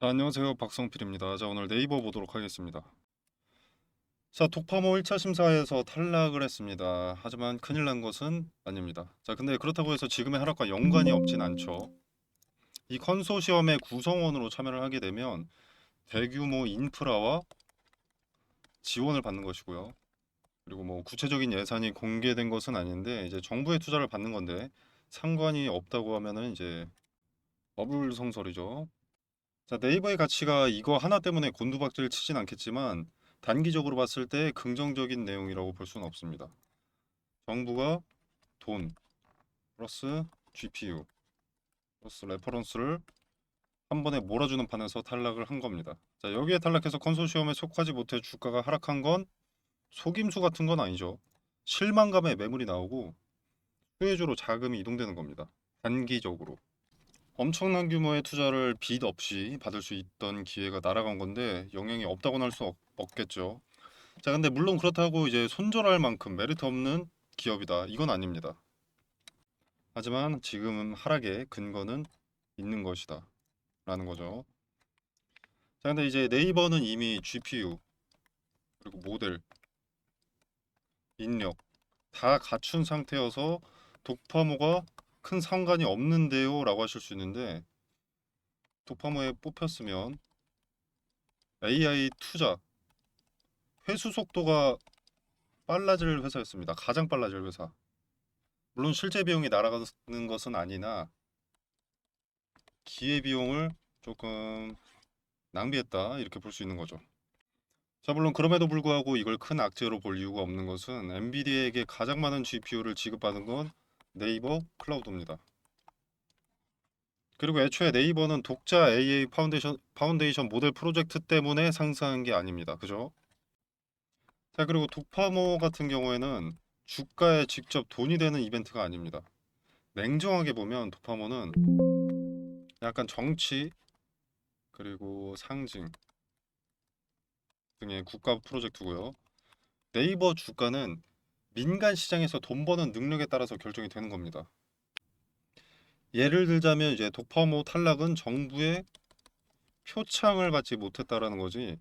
자, 안녕하세요. 박성필입니다. 자, 오늘 네이버 보도록 하겠습니다. 자, 독파모 1차 심사에서 탈락을 했습니다. 하지만 큰일 난 것은 아닙니다. 자, 근데 그렇다고 해서 지금의 하락과 연관이 없진 않죠. 이 컨소시엄의 구성원으로 참여를 하게 되면 대규모 인프라와 지원을 받는 것이고요. 그리고 뭐 구체적인 예산이 공개된 것은 아닌데 이제 정부의 투자를 받는 건데 상관이 없다고 하면은 이제 어불성설이죠. 자, 네이버의 가치가 이거 하나 때문에 곤두박질 치진 않겠지만 단기적으로 봤을 때 긍정적인 내용이라고 볼 수는 없습니다. 정부가 돈 플러스 GPU 플러스 레퍼런스를 한 번에 몰아주는 판에서 탈락을 한 겁니다. 자, 여기에 탈락해서 컨소시엄에 속하지 못해 주가가 하락한 건 속임수 같은 건 아니죠. 실망감에 매물이 나오고 수혜주로 자금이 이동되는 겁니다. 단기적으로. 엄청난 규모의 투자를 빚 없이 받을 수 있던 기회가 날아간 건데 영향이 없다고는 할 수 없겠죠. 자, 근데 물론 그렇다고 이제 손절할 만큼 메리트 없는 기업이다. 이건 아닙니다. 하지만 지금 하락의 근거는 있는 것이다. 라는 거죠. 자, 근데 이제 네이버는 이미 GPU, 그리고 모델, 인력 다 갖춘 상태여서 독파모가 큰 상관이 없는데요. 라고 하실 수 있는데 독파모에 뽑혔으면 AI 투자, 회수 속도가 빨라질 회사였습니다. 가장 빨라질 회사. 물론 실제 비용이 날아가는 것은 아니나 기회비용을 조금 낭비했다 이렇게 볼 수 있는 거죠. 자, 물론 그럼에도 불구하고 이걸 큰 악재로 볼 이유가 없는 것은 엔비디아에게 가장 많은 GPU를 지급받은 건 네이버 클라우드입니다. 그리고 애초에 네이버는 독자 AA 파운데이션 모델 프로젝트 때문에 상승한 게 아닙니다. 그죠? 자, 그리고 독파모 같은 경우에는 주가에 직접 돈이 되는 이벤트가 아닙니다. 냉정하게 보면 독파모는 약간 정치 그리고 상징 등의 국가 프로젝트고요. 네이버 주가는 민간 시장에서 돈 버는 능력에 따라서 결정이 되는 겁니다. 예를 들자면 이제 독파모 탈락은 정부의 표창을 받지 못했다라는 거지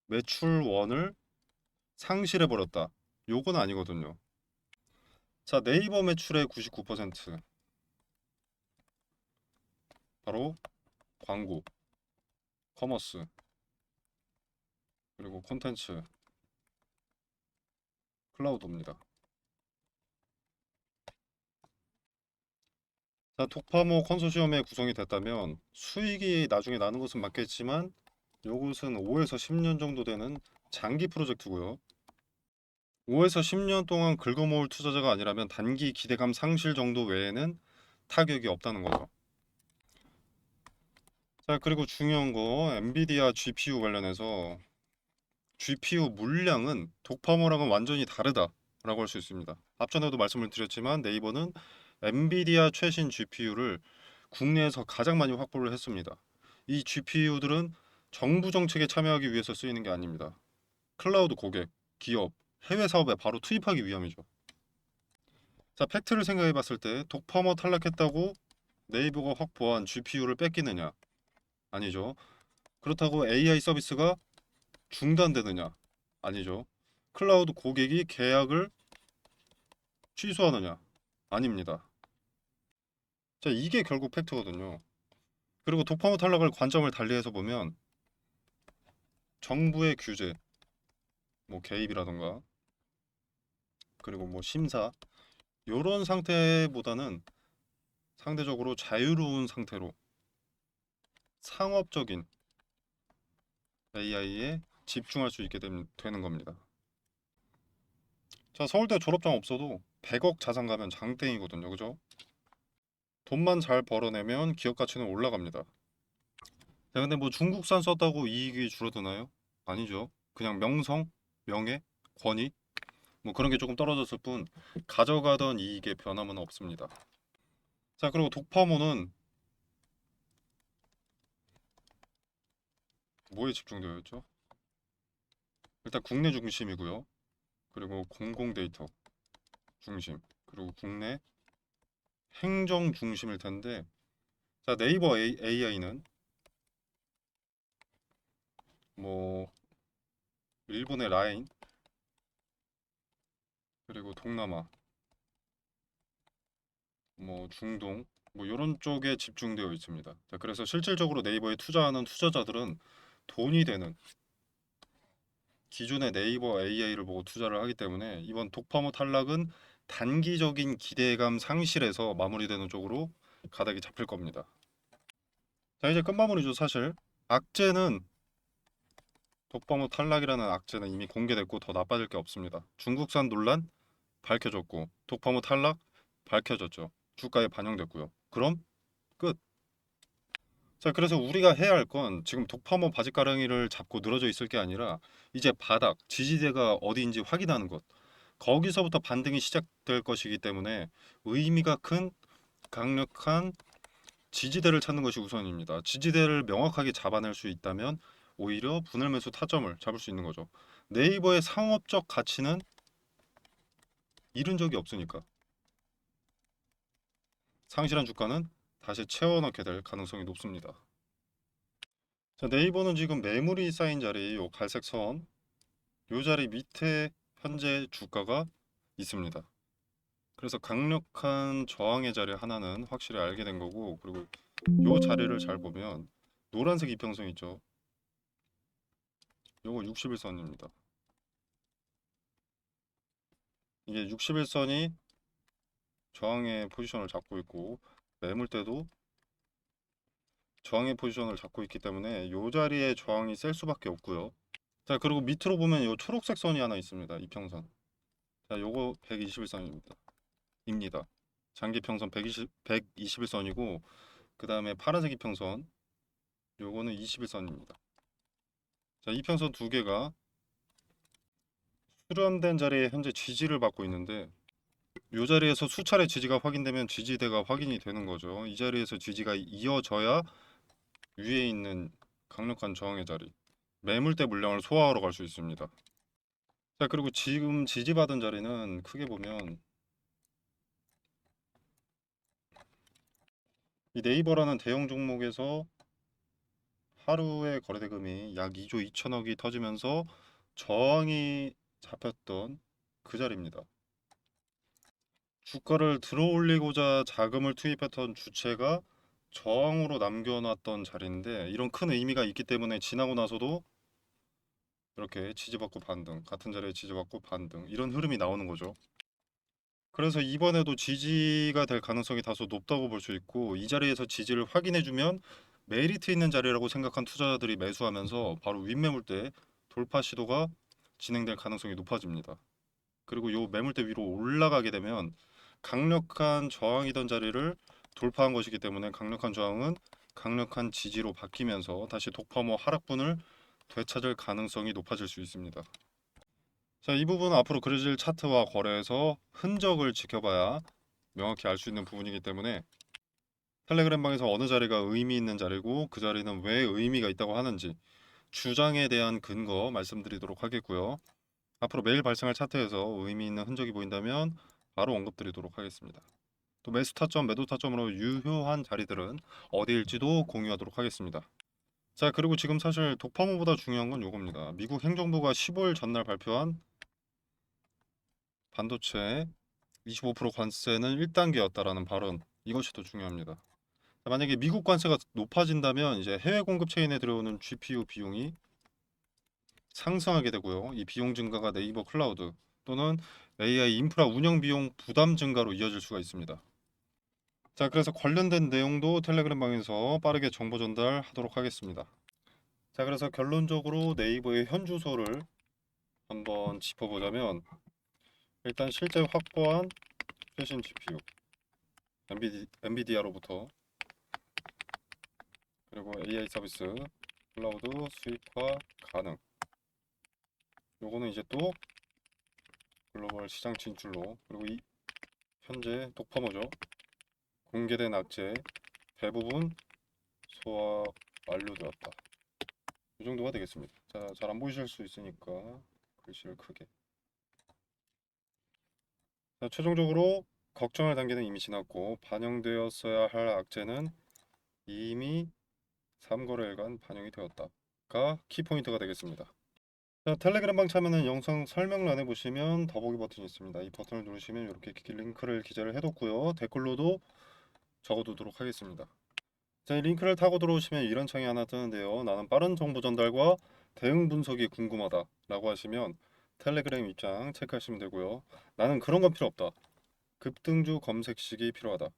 매출원을 상실해 버렸다. 요건 아니거든요. 자, 네이버 매출의 99% 바로 광고, 커머스, 그리고 콘텐츠, 클라우드입니다. 자, 독파모 컨소시엄에 구성이 됐다면 수익이 나중에 나는 것은 맞겠지만 요것은 5에서 10년 정도 되는 장기 프로젝트고요. 5에서 10년 동안 긁어모을 투자자가 아니라면 단기 기대감 상실 정도 외에는 타격이 없다는 거죠. 자, 그리고 중요한 거 엔비디아 GPU 관련해서 GPU 물량은 독파모랑은 완전히 다르다라고 할 수 있습니다. 앞전에도 말씀을 드렸지만 네이버는 엔비디아 최신 GPU를 국내에서 가장 많이 확보를 했습니다. 이 GPU들은 정부 정책에 참여하기 위해서 쓰이는 게 아닙니다. 클라우드 고객, 기업, 해외 사업에 바로 투입하기 위함이죠. 자, 팩트를 생각해 봤을 때 독파모 탈락했다고 네이버가 확보한 GPU를 뺏기느냐? 아니죠. 그렇다고 AI 서비스가 중단되느냐? 아니죠. 클라우드 고객이 계약을 취소하느냐? 아닙니다. 자, 이게 결국 팩트거든요. 그리고 독파모 탈락을 관점을 달리해서 보면 정부의 규제, 뭐 개입이라던가 그리고 뭐 심사 이런 상태보다는 상대적으로 자유로운 상태로 상업적인 AI에 집중할 수 있게 되는 겁니다. 자, 서울대 졸업장 없어도 100억 자산 가면 장땡이거든요. 그죠? 돈만 잘 벌어내면 기업 가치는 올라갑니다. 자, 근데 뭐 중국산 썼다고 이익이 줄어드나요? 아니죠. 그냥 명성, 명예, 권위 뭐 그런 게 조금 떨어졌을 뿐 가져가던 이익에 변함은 없습니다. 자, 그리고 독파모는 뭐에 집중되어 있죠? 일단 국내 중심이고요. 그리고 공공 데이터 중심, 그리고 국내 행정 중심일 텐데 자, 네이버 AI는 뭐 일본의 라인, 그리고 동남아, 뭐 중동, 뭐 이런 쪽에 집중되어 있습니다. 자, 그래서 실질적으로 네이버에 투자하는 투자자들은 돈이 되는 기존의 네이버 AI를 보고 투자를 하기 때문에 이번 독파모 탈락은 단기적인 기대감 상실에서 마무리되는 쪽으로 가닥이 잡힐 겁니다. 자, 이제 끝마무리죠. 사실 악재는 독파모 탈락이라는 악재는 이미 공개됐고 더 나빠질 게 없습니다. 중국산 논란 밝혀졌고 독파모 탈락 밝혀졌죠. 주가에 반영됐고요. 그럼 끝. 자, 그래서 우리가 해야 할 건 지금 독파모 바짓가랑이를 잡고 늘어져 있을 게 아니라 이제 바닥, 지지대가 어디인지 확인하는 것. 거기서부터 반등이 시작될 것이기 때문에 의미가 큰 강력한 지지대를 찾는 것이 우선입니다. 지지대를 명확하게 잡아낼 수 있다면 오히려 분할 매수 타점을 잡을 수 있는 거죠. 네이버의 상업적 가치는 잃은 적이 없으니까 상실한 주가는 다시 채워넣게 될 가능성이 높습니다. 자, 네이버는 지금 매물이 쌓인 자리, 요 갈색 선, 요 자리 밑에 현재 주가가 있습니다. 그래서 강력한 저항의 자리 하나는 확실히 알게 된 거고, 그리고 요 자리를 잘 보면 노란색 이평선 있죠. 요거 60일선입니다. 이게 60일선이 저항의 포지션을 잡고 있고 매물대도 저항의 포지션을 잡고 있기 때문에 요 자리에 저항이 셀 수밖에 없고요. 자, 그리고 밑으로 보면 요 초록색 선이 하나 있습니다. 이평선. 자, 요거 121선입니다. 입니다. 장기 평선 121선이고 그 다음에 파란색 이평선 요거는 21선입니다. 자, 이평선 두 개가 수렴된 자리에 현재 지지를 받고 있는데 이 자리에서 수차례 지지가 확인되면 지지대가 확인이 되는 거죠. 이 자리에서 지지가 이어져야 위에 있는 강력한 저항의 자리 매물대 물량을 소화하러 갈 수 있습니다. 자, 그리고 지금 지지받은 자리는 크게 보면 이 네이버라는 대형 종목에서 하루의 거래대금이 약 2조 2천억이 터지면서 저항이 잡혔던 그 자리입니다. 주가를 들어올리고자 자금을 투입했던 주체가 저항으로 남겨놨던 자리인데 이런 큰 의미가 있기 때문에 지나고 나서도 이렇게 지지받고 반등, 같은 자리에 지지받고 반등 이런 흐름이 나오는 거죠. 그래서 이번에도 지지가 될 가능성이 다소 높다고 볼 수 있고 이 자리에서 지지를 확인해주면 메리트 있는 자리라고 생각한 투자자들이 매수하면서 바로 윗매물대 돌파 시도가 진행될 가능성이 높아집니다. 그리고 요 매물대 위로 올라가게 되면 강력한 저항이던 자리를 돌파한 것이기 때문에 강력한 저항은 강력한 지지로 바뀌면서 다시 독파모 하락분을 되찾을 가능성이 높아질 수 있습니다. 자, 이 부분은 앞으로 그려질 차트와 거래에서 흔적을 지켜봐야 명확히 알 수 있는 부분이기 때문에 텔레그램 방에서 어느 자리가 의미 있는 자리고 그 자리는 왜 의미가 있다고 하는지 주장에 대한 근거 말씀드리도록 하겠고요. 앞으로 매일 발생할 차트에서 의미 있는 흔적이 보인다면 바로 언급드리도록 하겠습니다. 또 매수 타점, 매도 타점으로 유효한 자리들은 어디일지도 공유하도록 하겠습니다. 자, 그리고 지금 사실 독파모보다 중요한 건 요겁니다. 미국 행정부가 15일 전날 발표한 반도체 25% 관세는 1단계였다라는 발언, 이것이 더 중요합니다. 자, 만약에 미국 관세가 높아진다면 이제 해외 공급 체인에 들어오는 GPU 비용이 상승하게 되고요. 이 비용 증가가 네이버 클라우드 또는 AI 인프라 운영 비용 부담 증가로 이어질 수가 있습니다. 자, 그래서 관련된 내용도 텔레그램 방에서 빠르게 정보 전달하도록 하겠습니다. 자, 그래서 결론적으로 네이버의 현 주소를 한번 짚어보자면 일단 실제 확보한 최신 GPU 엔비디아로부터 그리고 AI 서비스 클라우드 수익화 가능. 요거는 이제 또 글로벌 시장 진출로 그리고 이 현재 독파모죠. 공개된 악재 대부분 소화 완료되었다. 이 정도가 되겠습니다. 자, 잘 안 보이실 수 있으니까 글씨를 크게. 자, 최종적으로 걱정할 단계는 이미 지났고 반영되었어야 할 악재는 이미 3거래일간 반영이 되었다. 가 키포인트가 되겠습니다. 자, 텔레그램방 참여는 영상 설명란에 보시면 더보기 버튼이 있습니다. 이 버튼을 누르시면 이렇게 링크를 기재를 해뒀고요. 댓글로도 적어두도록 하겠습니다. 자, 이 링크를 타고 들어오시면 이런 창이 하나 뜨는데요. 나는 빠른 정보 전달과 대응 분석이 궁금하다 라고 하시면 텔레그램 입장 체크하시면 되고요. 나는 그런 건 필요 없다. 급등주 검색식이 필요하다.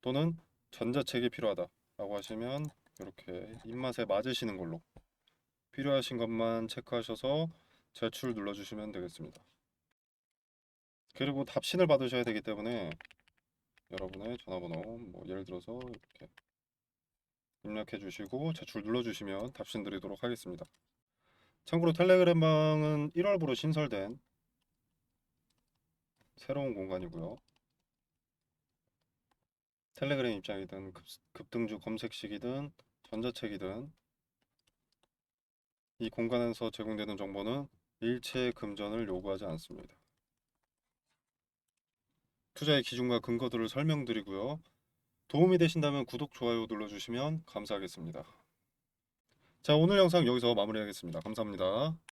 또는 전자책이 필요하다 라고 하시면 이렇게 입맛에 맞으시는 걸로 필요하신 것만 체크하셔서 제출 눌러주시면 되겠습니다. 그리고 답신을 받으셔야 되기 때문에 여러분의 전화번호 예를 들어서 이렇게 입력해 주시고 제출 눌러주시면 답신 드리도록 하겠습니다. 참고로 텔레그램방은 1월부로 신설된 새로운 공간이고요. 텔레그램 입장이든 급등주 검색식이든 전자책이든 이 공간에서 제공되는 정보는 일체 금전을 요구하지 않습니다. 투자의 기준과 근거들을 설명드리고요. 도움이 되신다면 구독, 좋아요 눌러주시면 감사하겠습니다. 자, 오늘 영상 여기서 마무리하겠습니다. 감사합니다.